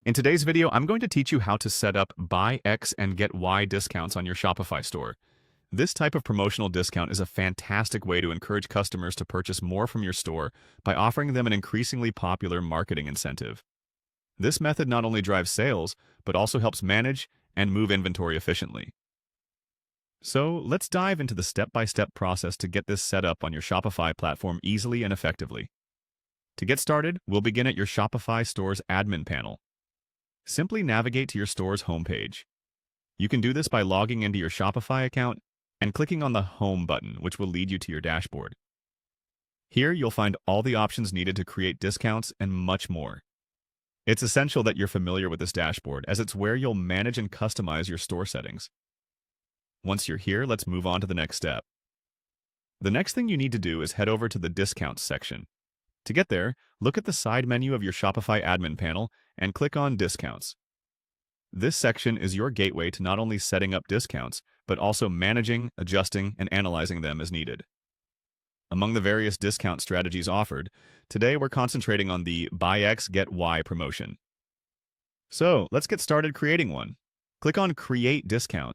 In today's video, I'm going to teach you how to set up buy X and get Y discounts on your Shopify store. This type of promotional discount is a fantastic way to encourage customers to purchase more from your store by offering them an increasingly popular marketing incentive. This method not only drives sales, but also helps manage and move inventory efficiently. So let's dive into the step-by-step process to get this set up on your Shopify platform easily and effectively. To get started, we'll begin at your Shopify store's admin panel. Simply navigate to your store's homepage. You can do this by logging into your Shopify account and clicking on the Home button, which will lead you to your dashboard. Here, you'll find all the options needed to create discounts and much more. It's essential that you're familiar with this dashboard, as it's where you'll manage and customize your store settings. Once you're here, let's move on to the next step. The next thing you need to do is head over to the Discounts section. To get there, look at the side menu of your Shopify admin panel and click on Discounts. This section is your gateway to not only setting up discounts, but also managing, adjusting, and analyzing them as needed. Among the various discount strategies offered, today we're concentrating on the Buy X, Get Y promotion. So, let's get started creating one. Click on Create Discount.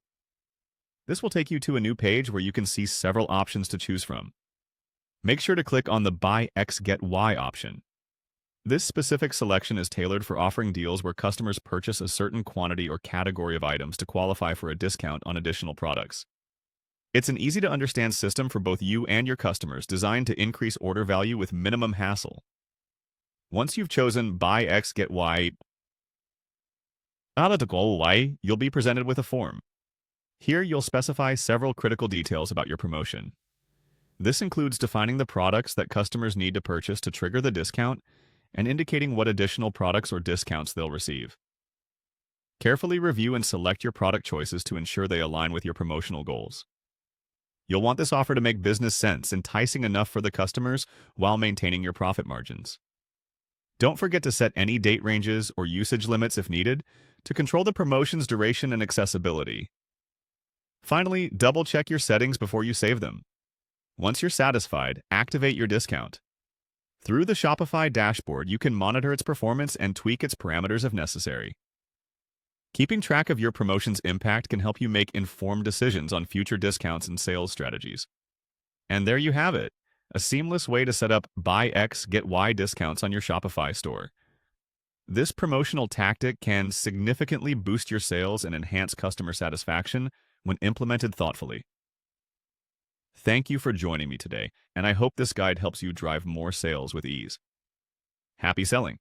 This will take you to a new page where you can see several options to choose from. Make sure to click on the Buy X, Get Y option. This specific selection is tailored for offering deals where customers purchase a certain quantity or category of items to qualify for a discount on additional products. It's an easy-to-understand system for both you and your customers, designed to increase order value with minimum hassle. Once you've chosen Buy X, Get Y, you'll be presented with a form. Here you'll specify several critical details about your promotion. This includes defining the products that customers need to purchase to trigger the discount and indicating what additional products or discounts they'll receive. Carefully review and select your product choices to ensure they align with your promotional goals. You'll want this offer to make business sense, enticing enough for the customers while maintaining your profit margins. Don't forget to set any date ranges or usage limits if needed to control the promotion's duration and accessibility. Finally, double-check your settings before you save them. Once you're satisfied, activate your discount. Through the Shopify dashboard, you can monitor its performance and tweak its parameters if necessary. Keeping track of your promotion's impact can help you make informed decisions on future discounts and sales strategies. And there you have it, a seamless way to set up Buy X, Get Y discounts on your Shopify store. This promotional tactic can significantly boost your sales and enhance customer satisfaction when implemented thoughtfully. Thank you for joining me today, and I hope this guide helps you drive more sales with ease. Happy selling!